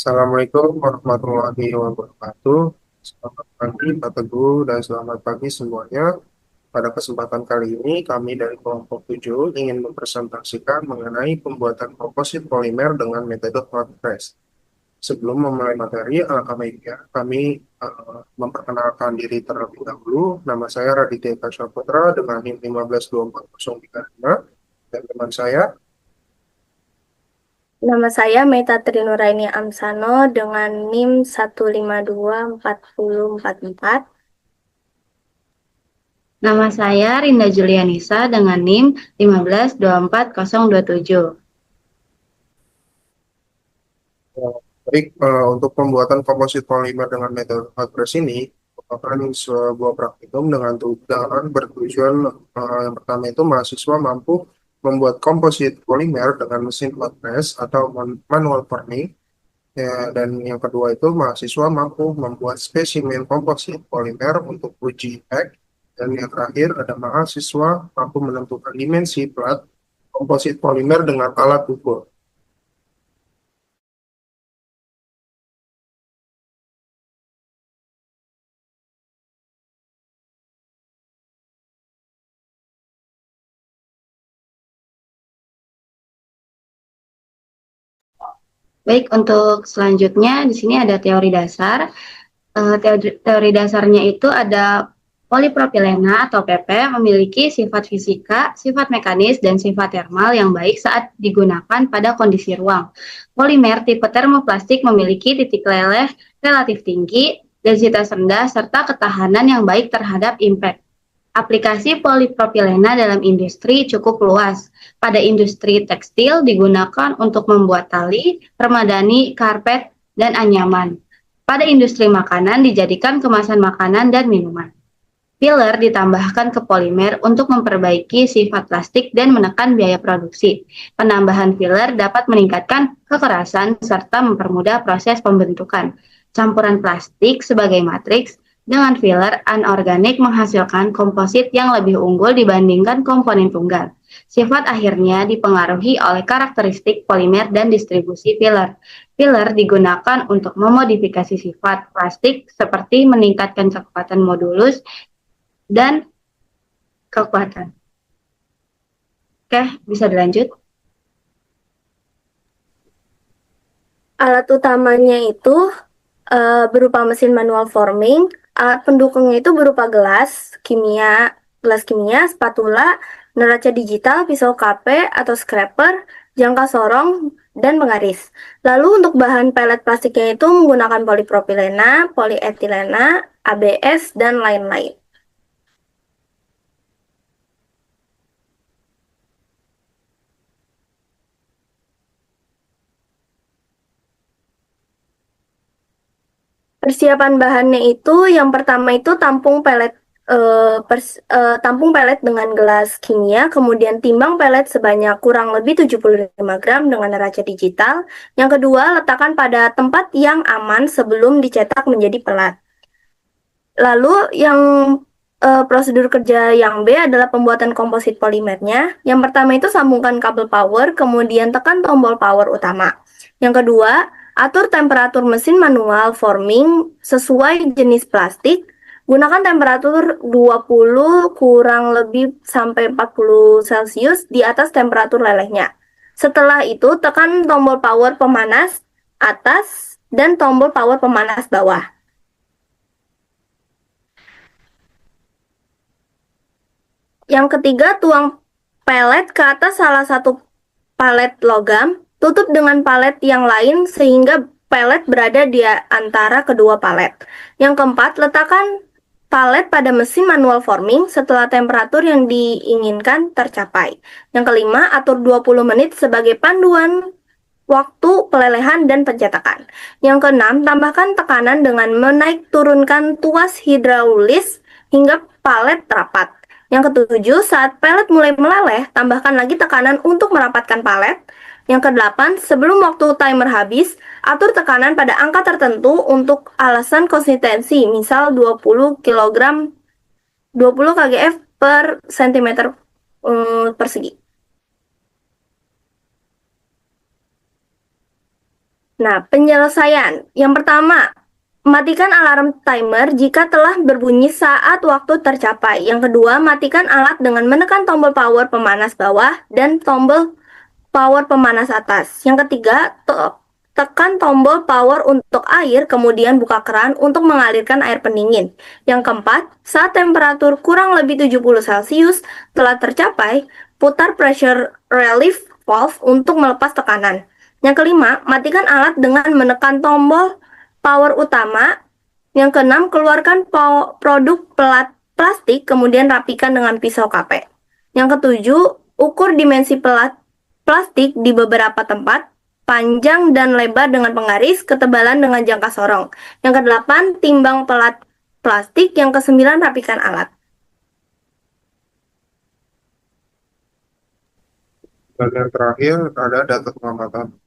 Assalamualaikum warahmatullahi wabarakatuh. Selamat pagi Pak Teguh dan selamat pagi semuanya. Pada kesempatan kali ini kami dari kelompok 7 ingin mempresentasikan mengenai pembuatan komposit polimer dengan metode hot press. Sebelum memulai materi, kami memperkenalkan diri terlebih dahulu. Nama saya Raditya Kasya Putra dengan NIM 1524035 dan teman saya. Nama saya Meta Trinuraini Amsano dengan NIM 1524044. Nama saya Rinda Julianisa dengan NIM 1524027. Baik, untuk pembuatan komposit polimer dengan metode hot press ini merupakan sebuah praktikum dengan bertujuan yang pertama itu mahasiswa mampu membuat komposit polimer dengan mesin hot press atau manual forming. Ya, dan yang kedua itu mahasiswa mampu membuat spesimen komposit polimer untuk uji pack. Dan yang terakhir ada mahasiswa mampu menentukan dimensi plat komposit polimer dengan alat ukur. Baik, untuk selanjutnya di sini ada teori dasar. Teori dasarnya itu ada polipropilena atau PP memiliki sifat fisika, sifat mekanis, dan sifat termal yang baik saat digunakan pada kondisi ruang. Polimer tipe termoplastik memiliki titik leleh relatif tinggi, densitas rendah, serta ketahanan yang baik terhadap impact. Aplikasi polipropilena dalam industri cukup luas. Pada industri tekstil digunakan untuk membuat tali, permadani, karpet, dan anyaman. Pada industri makanan dijadikan kemasan makanan dan minuman. Filler ditambahkan ke polimer untuk memperbaiki sifat plastik dan menekan biaya produksi. Penambahan filler dapat meningkatkan kekerasan serta mempermudah proses pembentukan. Campuran plastik sebagai matriks dengan filler anorganik menghasilkan komposit yang lebih unggul dibandingkan komponen tunggal. Sifat akhirnya dipengaruhi oleh karakteristik polimer dan distribusi filler. Filler digunakan untuk memodifikasi sifat plastik seperti meningkatkan kecepatan modulus dan kekuatan. Oke, bisa dilanjut. Alat utamanya itu berupa mesin manual forming. Alat pendukungnya itu berupa gelas kimia, spatula, neraca digital, pisau KP atau scraper, jangka sorong, dan penggaris. Lalu untuk bahan pelet plastiknya itu menggunakan polipropilena, polietilena, ABS, dan lain-lain. Persiapan bahannya itu yang pertama itu tampung pelet dengan gelas kimia, kemudian timbang pelet sebanyak kurang lebih 75 gram dengan neraca digital. Yang kedua, letakkan pada tempat yang aman sebelum dicetak menjadi pelat. Lalu yang prosedur kerja yang B adalah pembuatan komposit polimernya. Yang pertama itu sambungkan kabel power, kemudian tekan tombol power utama. Yang kedua, atur temperatur mesin manual forming sesuai jenis plastik. Gunakan temperatur 20 kurang lebih sampai 40 Celcius di atas temperatur lelehnya. Setelah itu, tekan tombol power pemanas atas dan tombol power pemanas bawah. Yang ketiga, tuang pelet ke atas salah satu palet logam, tutup dengan palet yang lain sehingga pelet berada di antara kedua palet. Yang keempat, letakkan palet pada mesin manual forming setelah temperatur yang diinginkan tercapai. Yang kelima, atur 20 menit sebagai panduan waktu pelelehan dan pencetakan. Yang keenam, tambahkan tekanan dengan menaik turunkan tuas hidraulis hingga palet rapat. Yang ketujuh, saat pelet mulai meleleh, tambahkan lagi tekanan untuk merapatkan palet. Yang kedelapan, sebelum waktu timer habis, atur tekanan pada angka tertentu untuk alasan konsistensi, misal 20 kgf per cm persegi. Nah, penyelesaian. Yang pertama, matikan alarm timer jika telah berbunyi saat waktu tercapai. Yang kedua, matikan alat dengan menekan tombol power pemanas bawah dan tombol power pemanas atas. Yang ketiga, tekan tombol power untuk air, kemudian buka keran untuk mengalirkan air pendingin. Yang keempat, saat temperatur kurang lebih 70 Celcius telah tercapai, putar pressure relief valve untuk melepas tekanan. Yang kelima, matikan alat dengan menekan tombol power utama. Yang keenam, keluarkan produk plastik, kemudian rapikan dengan pisau kapek. Yang ketujuh, ukur dimensi plastik di beberapa tempat, panjang dan lebar dengan penggaris, ketebalan dengan jangka sorong. Yang kedelapan, timbang plastik. Yang kesembilan, rapikan alat. Dan yang terakhir ada data pengamatan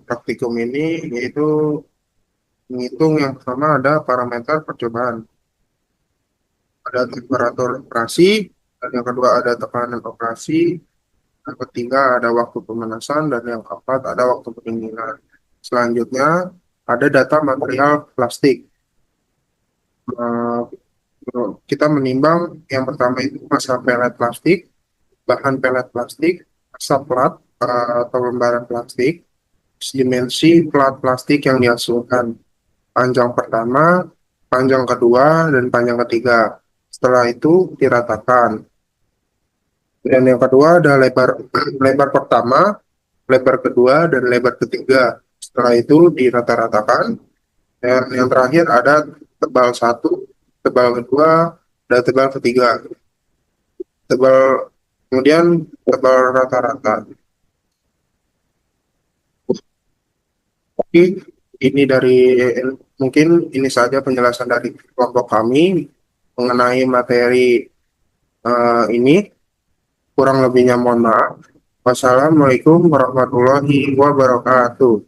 praktikum ini, yaitu menghitung yang pertama ada parameter percobaan, ada temperatur operasi, dan yang kedua ada tekanan operasi, yang ketiga ada waktu pemanasan, dan yang keempat ada waktu pendinginan. Selanjutnya ada data material plastik. Eh, kita menimbang yang pertama itu massa pelet plastik, bahan pelet plastik, massa plat atau lembaran plastik, dimensi plat plastik yang dihasilkan, panjang pertama, panjang kedua, dan panjang ketiga. Setelah itu diratakan. Dan yang kedua ada lebar lebar pertama, lebar kedua, dan lebar ketiga. Setelah itu dirata-ratakan. Dan yang terakhir ada tebal satu, tebal kedua, dan tebal ketiga. Tebal kemudian tebal rata-rata. Oke, ini dari mungkin ini saja penjelasan dari kelompok kami mengenai materi ini. Kurang lebihnya mohon maaf. Wassalamualaikum warahmatullahi wabarakatuh.